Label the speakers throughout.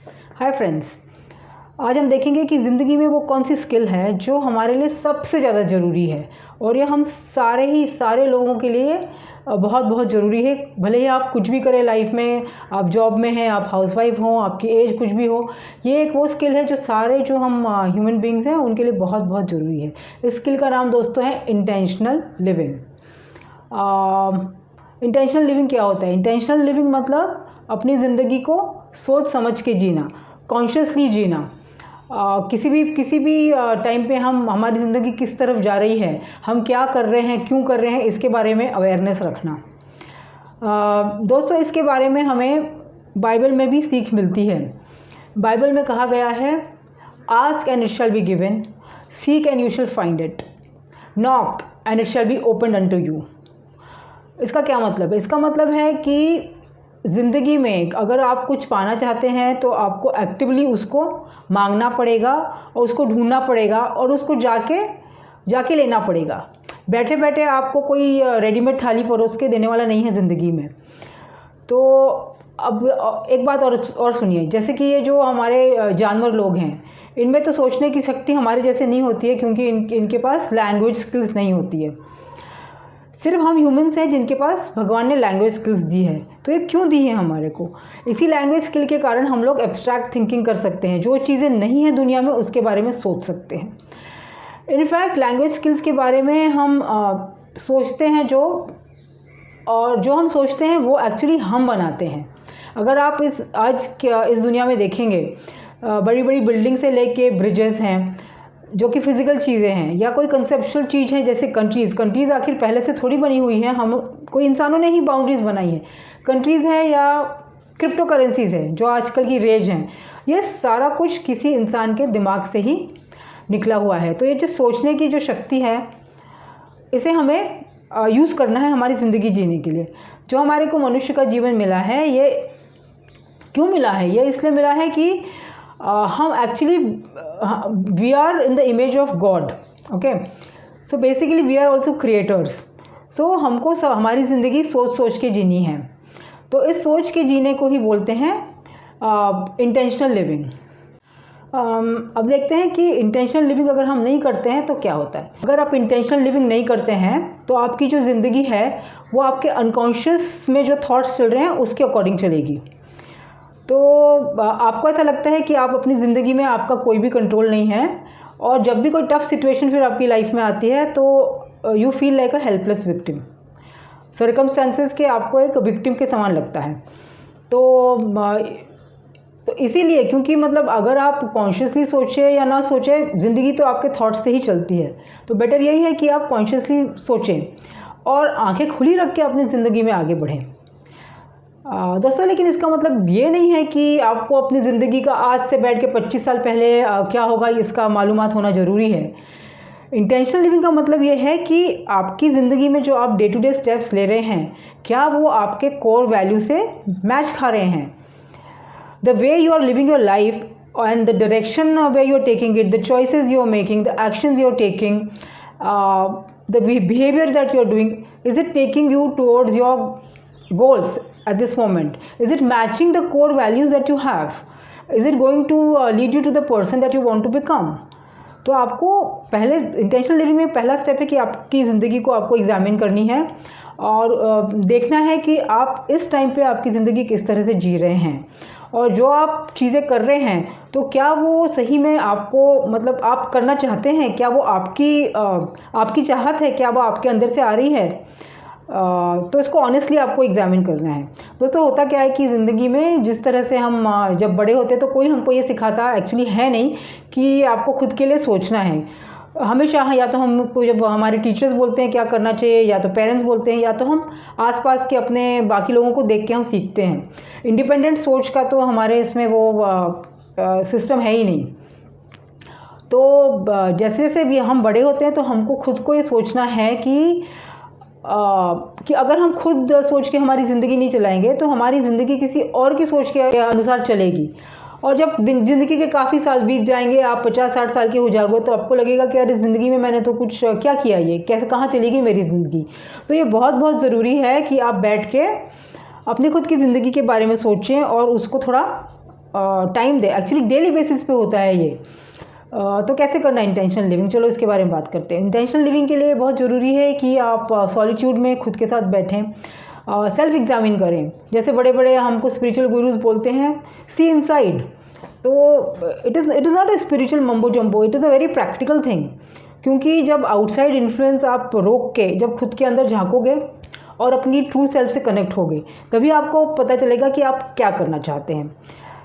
Speaker 1: Hi friends, आज हम देखेंगे कि ज़िंदगी में वो कौन सी स्किल है जो हमारे लिए सबसे ज़्यादा ज़रूरी है और ये हम सारे लोगों के लिए बहुत बहुत ज़रूरी है। भले ही आप कुछ भी करें लाइफ में, आप जॉब में हैं, आप हाउसवाइफ हों, आपकी एज कुछ भी हो, ये एक वो स्किल है जो हम ह्यूमन बींग्स हैं उनके लिए बहुत बहुत ज़रूरी है। इस स्किल का नाम दोस्तों है इंटेंशनल लिविंग। इंटेंशनल लिविंग क्या होता है? इंटेंशनल लिविंग मतलब अपनी ज़िंदगी को सोच समझ के जीना, कॉन्शियसली जीना। किसी भी टाइम पे हमारी ज़िंदगी किस तरफ जा रही है, हम क्या कर रहे हैं, क्यों कर रहे हैं, इसके बारे में अवेयरनेस रखना। दोस्तों, इसके बारे में हमें बाइबल में भी सीख मिलती है। बाइबल में कहा गया है, ask and it shall be given, seek and you shall find it, knock and it shall be opened unto you. इसका क्या मतलब है? इसका मतलब है कि ज़िंदगी में अगर आप कुछ पाना चाहते हैं तो आपको एक्टिवली उसको मांगना पड़ेगा और उसको ढूंढना पड़ेगा और उसको जाके लेना पड़ेगा। बैठे बैठे आपको कोई रेडीमेड थाली परोस के देने वाला नहीं है ज़िंदगी में। तो अब एक बात और सुनिए, जैसे कि ये जो हमारे जानवर लोग हैं, इनमें तो सोचने की शक्ति हमारे जैसे नहीं होती है, क्योंकि इनके पास लैंग्वेज स्किल्स नहीं होती है। सिर्फ हम ह्यूमंस हैं जिनके पास भगवान ने लैंग्वेज स्किल्स दी है। तो ये क्यों दी है हमारे को? इसी लैंग्वेज स्किल के कारण हम लोग एब्स्ट्रैक्ट थिंकिंग कर सकते हैं, जो चीज़ें नहीं हैं दुनिया में उसके बारे में सोच सकते हैं। इनफैक्ट लैंग्वेज स्किल्स के बारे में हम सोचते हैं जो हम सोचते हैं वो एक्चुअली हम बनाते हैं। अगर आप इस दुनिया में देखेंगे, बड़ी बड़ी बिल्डिंग से लेके ब्रिजेस हैं जो कि फिज़िकल चीज़ें हैं, या कोई कंसेप्चुअल चीज़ है जैसे कंट्रीज़ आखिर पहले से थोड़ी बनी हुई हैं, हम कोई इंसानों ने ही बाउंड्रीज़ बनाई हैं। कंट्रीज़ हैं या क्रिप्टो करेंसीज़ है जो आजकल की रेज हैं, ये सारा कुछ किसी इंसान के दिमाग से ही निकला हुआ है। तो ये जो सोचने की जो शक्ति है, इसे हमें यूज़ करना है हमारी ज़िंदगी जीने के लिए। जो हमारे को मनुष्य का जीवन मिला है, ये क्यों मिला है? ये इसलिए मिला है कि हम actually we are in the image of God. Okay, so basically we are also creators. So हमको हमारी ज़िंदगी सोच के जीनी है। तो इस सोच के जीने को ही बोलते हैं इंटेंशनल लिविंग। अब देखते हैं कि इंटेंशनल लिविंग अगर हम नहीं करते हैं तो क्या होता है। अगर आप इंटेंशनल लिविंग नहीं करते हैं तो आपकी जो ज़िंदगी है वो आपके अनकॉन्शियस में जो थॉट्स चल रहे हैं उसके अकॉर्डिंग चलेगी। तो आपको ऐसा लगता है कि आप अपनी ज़िंदगी में आपका कोई भी कंट्रोल नहीं है, और जब भी कोई टफ सिचुएशन फिर आपकी लाइफ में आती है तो you feel like a helpless victim. Circumstances के आपको एक विक्टिम के समान लगता है। तो इसीलिए, क्योंकि मतलब अगर आप कॉन्शियसली सोचें या ना सोचें, ज़िंदगी तो आपके थॉट से ही चलती है। तो बेटर यही है कि आप कॉन्शियसली सोचें और आंखें खुली रख के अपनी ज़िंदगी में आगे बढ़ें। दोस्तों, लेकिन इसका मतलब ये नहीं है कि आपको अपनी ज़िंदगी का आज से बैठ के 25 साल पहले क्या होगा इसका मालूमात होना ज़रूरी है। इंटेंशनल लिविंग का मतलब ये है कि आपकी ज़िंदगी में जो आप डे टू डे स्टेप्स ले रहे हैं, क्या वो आपके कोर वैल्यू से मैच खा रहे हैं? The way you are living your life and the direction where you're taking it, the choices you're making, the actions you're taking, the behavior that you're doing, is it taking you towards your goals at this moment? Is it matching the core values that you have? Is it going to lead you to the person that you want to become? तो आपको पहले intentional living में पहला step है कि आपकी ज़िंदगी को आपको एग्जामिन करनी है और देखना है कि आप इस टाइम पे आपकी ज़िंदगी किस तरह से जी रहे हैं, और जो आप चीज़ें कर रहे हैं तो क्या वो सही में आपको, मतलब आप करना चाहते हैं, क्या वो आपकी चाहत है, क्या वो आपके अंदर से आ रही है? तो इसको ऑनेस्टली आपको एग्जामिन करना है। दोस्तों, होता क्या है कि ज़िंदगी में जिस तरह से हम जब बड़े होते हैं तो कोई हमको ये सिखाता एक्चुअली है नहीं कि आपको खुद के लिए सोचना है। हमेशा या तो हमको जब हमारे टीचर्स बोलते हैं क्या करना चाहिए, या तो पेरेंट्स बोलते हैं, या तो हम आसपास के अपने बाकी लोगों को देख के हम सीखते हैं। इंडिपेंडेंट सोच का तो हमारे इसमें वो सिस्टम है ही नहीं। तो जैसे जैसे भी हम बड़े होते हैं तो हमको खुद को ये सोचना है कि अगर हम खुद सोच के हमारी ज़िंदगी नहीं चलाएंगे तो हमारी ज़िंदगी किसी और की सोच के अनुसार चलेगी। और जब ज़िंदगी के काफ़ी साल बीत जाएंगे, आप 50-60 साल के हो जाओगे, तो आपको लगेगा कि यार इस ज़िंदगी में मैंने तो कुछ क्या किया, ये कैसे कहाँ चली गई मेरी ज़िंदगी। तो ये बहुत बहुत ज़रूरी है कि आप बैठ के अपनी खुद की ज़िंदगी के बारे में सोचें और उसको थोड़ा टाइम दे। एक्चुअली डेली बेसिस पे होता है ये। तो कैसे करना है इंटेंशनल लिविंग, चलो इसके बारे में बात करते हैं। इंटेंशनल लिविंग के लिए बहुत ज़रूरी है कि आप सॉलिट्यूड में खुद के साथ बैठें, सेल्फ एग्जामिन करें। जैसे बड़े बड़े हमको स्पिरिचुअल गुरुज बोलते हैं, सी इनसाइड। तो it is not a spiritual mumbo jumbo, it is a very practical thing. क्योंकि जब आउटसाइड इन्फ्लुएंस आप रोक के जब खुद के अंदर झांकोगे और अपनी ट्रू सेल्फ से कनेक्ट होगे, तभी आपको पता चलेगा कि आप क्या करना चाहते हैं।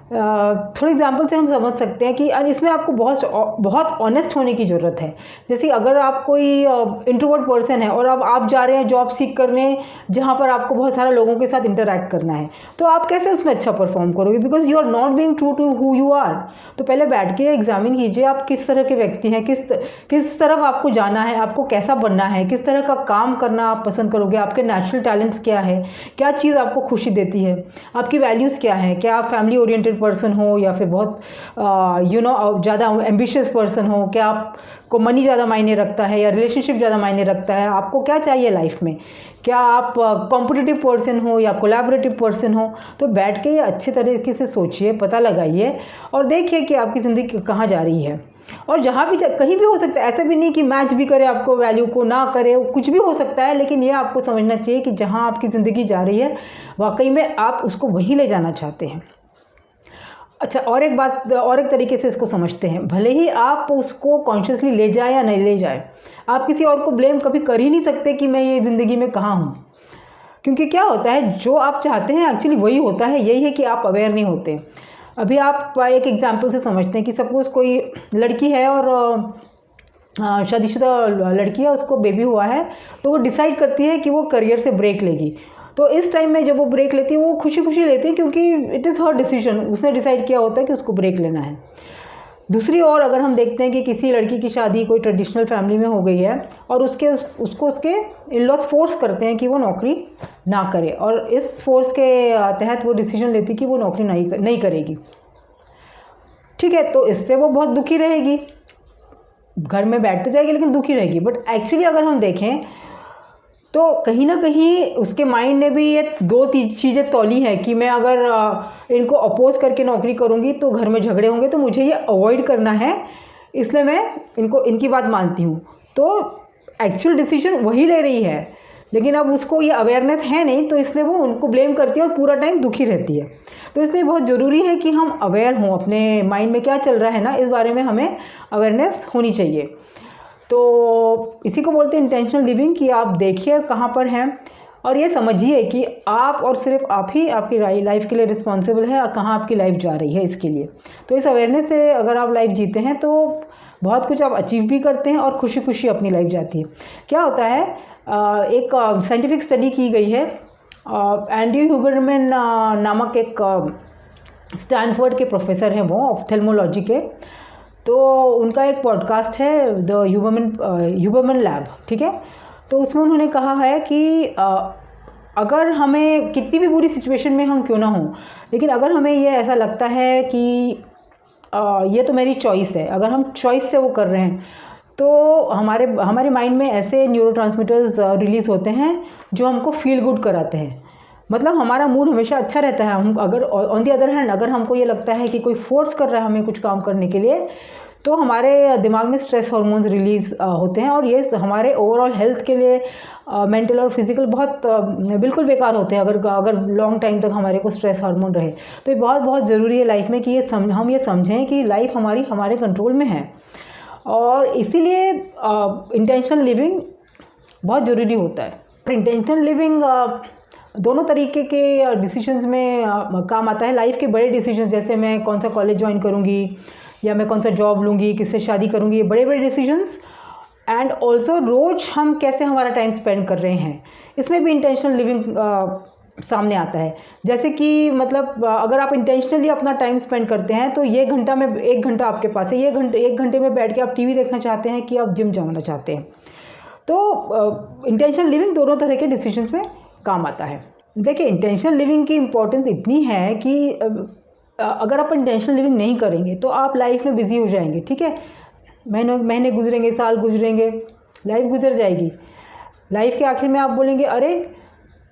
Speaker 1: थोड़े एग्जांपल से हम समझ सकते हैं कि इसमें आपको बहुत ऑनेस्ट होने की ज़रूरत है। जैसे अगर आप कोई इंट्रोवर्ट पर्सन है और अब आप जा रहे हैं जॉब सीख करने, जहाँ पर आपको बहुत सारे लोगों के साथ इंटरैक्ट करना है, तो आप कैसे उसमें अच्छा परफॉर्म करोगे, because you are not being true to who you are. तो पहले बैठ के एग्जामिन कीजिए आप किस तरह के व्यक्ति हैं, किस तरफ आपको जाना है, आपको कैसा बनना है, किस तरह का काम करना आप पसंद करोगे, आपके नेचुरल टैलेंट्स क्या है, क्या चीज़ आपको खुशी देती है, आपकी वैल्यूज़ क्या है, क्या आप फैमिली ओरिएंटेड पर्सन हो या फिर बहुत ज़्यादा एम्बिशियस पर्सन हो, क्या आपको मनी ज़्यादा मायने रखता है या रिलेशनशिप ज़्यादा मायने रखता है, आपको क्या चाहिए लाइफ में, क्या आप कॉम्पिटिटिव पर्सन हो या कोलैबोरेटिव पर्सन हो। तो बैठ के अच्छे तरीके से सोचिए, पता लगाइए और देखिए कि आपकी ज़िंदगी कहाँ जा रही है। और जहाँ भी कहीं भी हो सकता है, ऐसा भी नहीं कि मैच भी करे आपको वैल्यू को, ना करे, कुछ भी हो सकता है, लेकिन ये आपको समझना चाहिए कि जहाँ आपकी ज़िंदगी जा रही है वाकई में आप उसको वहीं ले जाना चाहते हैं। अच्छा, और एक बात, और एक तरीके से इसको समझते हैं, भले ही आप उसको कॉन्शियसली ले जाए या नहीं ले जाए, आप किसी और को ब्लेम कभी कर ही नहीं सकते कि मैं ये ज़िंदगी में कहाँ हूँ। क्योंकि क्या होता है, जो आप चाहते हैं एक्चुअली वही होता है, यही है कि आप अवेयर नहीं होते। अभी आप एक एग्जांपल से समझते हैं कि सपोज़ कोई लड़की है और शादीशुदा लड़की है, उसको बेबी हुआ है, तो वो डिसाइड करती है कि वो करियर से ब्रेक लेगी। तो इस टाइम में जब वो ब्रेक लेती है, वो खुशी खुशी लेती है क्योंकि इट इज़ हर डिसीजन, उसने डिसाइड किया होता है कि उसको ब्रेक लेना है। दूसरी ओर अगर हम देखते हैं कि किसी लड़की की शादी कोई ट्रेडिशनल फैमिली में हो गई है और उसको उसके इन-लॉज फोर्स करते हैं कि वो नौकरी ना करे, और इस फोर्स के तहत वो डिसीजन लेती कि वो नौकरी नहीं करेगी। ठीक है, तो इससे वो बहुत दुखी रहेगी, घर में बैठ तो जाएगी लेकिन दुखी रहेगी। बट एक्चुअली अगर हम देखें तो कहीं ना कहीं उसके माइंड ने भी ये दो चीज़ें तौली हैं कि मैं अगर इनको अपोज करके नौकरी करूँगी तो घर में झगड़े होंगे, तो मुझे ये अवॉइड करना है, इसलिए मैं इनकी बात मानती हूँ। तो एक्चुअल डिसीजन वही ले रही है, लेकिन अब उसको ये अवेयरनेस है नहीं, तो इसलिए वो उनको ब्लेम करती है और पूरा टाइम दुखी रहती है। तो इसलिए बहुत ज़रूरी है कि हम अवेयर हों, अपने माइंड में क्या चल रहा है ना, इस बारे में हमें अवेयरनेस होनी चाहिए। तो इसी को बोलते हैं इंटेंशनल लिविंग, कि आप देखिए कहाँ पर हैं और ये समझिए कि आप और सिर्फ आप ही आपकी लाइफ के लिए रिस्पॉन्सिबल है और कहाँ आपकी लाइफ जा रही है इसके लिए। तो इस अवेयरनेस से अगर आप लाइफ जीते हैं तो बहुत कुछ आप अचीव भी करते हैं और खुशी खुशी अपनी लाइफ जाती है। क्या होता है, एक साइंटिफिक स्टडी की गई है, एंड्रयू हुबरमैन नामक एक स्टैनफोर्ड के प्रोफेसर हैं, वो ऑप्थेल्मोलॉजी के। तो उनका एक पॉडकास्ट है द ह्यूबरमैन लैब, ठीक है। तो उसमें उन्होंने कहा है कि अगर हमें कितनी भी बुरी सिचुएशन में हम क्यों ना हों, लेकिन अगर हमें ये ऐसा लगता है कि ये तो मेरी चॉइस है, अगर हम चॉइस से वो कर रहे हैं, तो हमारे माइंड में ऐसे न्यूरोट्रांसमीटर्स रिलीज़ होते हैं जो हमको फील गुड कराते हैं। मतलब हमारा मूड हमेशा अच्छा रहता है। हम अगर ऑन दी अदर हैंड अगर हमको ये लगता है कि कोई फोर्स कर रहा है हमें कुछ काम करने के लिए, तो हमारे दिमाग में स्ट्रेस हार्मोन्स रिलीज़ होते हैं और ये हमारे ओवरऑल हेल्थ के लिए मेंटल और फिजिकल बहुत बिल्कुल बेकार होते हैं अगर लॉन्ग टाइम तक हमारे को स्ट्रेस हार्मोन रहे। तो ये बहुत ज़रूरी है लाइफ में कि हम ये समझें कि लाइफ हमारे कंट्रोल में है, और इसीलिए इंटेंशनल लिविंग बहुत ज़रूरी होता है। इंटेंशनल लिविंग दोनों तरीके के डिसीजंस में काम आता है। लाइफ के बड़े डिसीजंस, जैसे मैं कौन सा कॉलेज ज्वाइन करूँगी या मैं कौन सा जॉब लूँगी, किससे शादी करूँगी, ये बड़े बड़े डिसीजंस। एंड ऑल्सो रोज़ हम कैसे हमारा टाइम स्पेंड कर रहे हैं, इसमें भी इंटेंशनल लिविंग सामने आता है। जैसे कि मतलब अगर आप इंटेंशनली अपना टाइम स्पेंड करते हैं तो ये घंटा में 1 घंटा आपके पास है, एक घंटे में बैठ के आप टीवी देखना चाहते हैं कि आप जिम जाना चाहते हैं। तो इंटेंशनल लिविंग दोनों तरह के डिसीजंस में काम आता है। देखिए, इंटेंशनल लिविंग की इम्पोर्टेंस इतनी है कि अगर आप इंटेंशनल लिविंग नहीं करेंगे तो आप लाइफ में बिजी हो जाएंगे, ठीक है। महीने गुजरेंगे, साल गुजरेंगे, लाइफ गुजर जाएगी। लाइफ के आखिर में आप बोलेंगे, अरे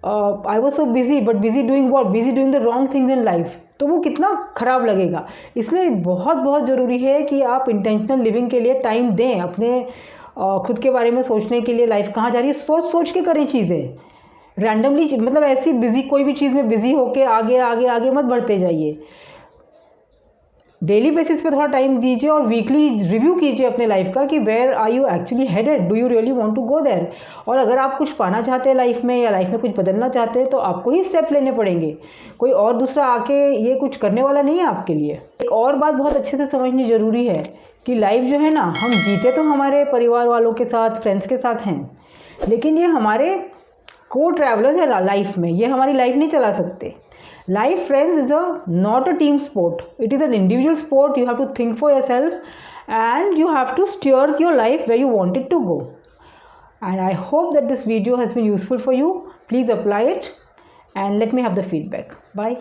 Speaker 1: I was so busy, but busy doing what, busy doing the wrong things in life. तो वो कितना ख़राब लगेगा। इसलिए बहुत बहुत ज़रूरी है कि आप इंटेंशनल लिविंग के लिए टाइम दें, अपने खुद के बारे में सोचने के लिए। लाइफ कहाँ जा रही है सोच सोच के करें चीज़ें, रैंडमली मतलब ऐसी बिजी कोई भी चीज़ में बिजी होके आगे आगे आगे मत बढ़ते जाइए। डेली बेसिस पे थोड़ा टाइम दीजिए और वीकली रिव्यू कीजिए अपने लाइफ का कि where are you actually headed, do you really want to go there. और अगर आप कुछ पाना चाहते हैं लाइफ में या लाइफ में कुछ बदलना चाहते हैं तो आपको ही स्टेप लेने पड़ेंगे, कोई और दूसरा आके ये कुछ करने वाला नहीं है आपके लिए। एक और बात बहुत अच्छे से समझनी ज़रूरी है कि लाइफ जो है ना, हम जीते तो हमारे परिवार वालों के साथ, फ्रेंड्स के साथ हैं, लेकिन ये हमारे को ट्रैवलर्स है लाइफ में, ये हमारी लाइफ नहीं चला सकते। Life, friends, is not a team sport. It is an individual sport. You have to think for yourself and you have to steer your life where you want it to go. And I hope that this video has been useful for you. Please apply it and let me have the feedback. Bye.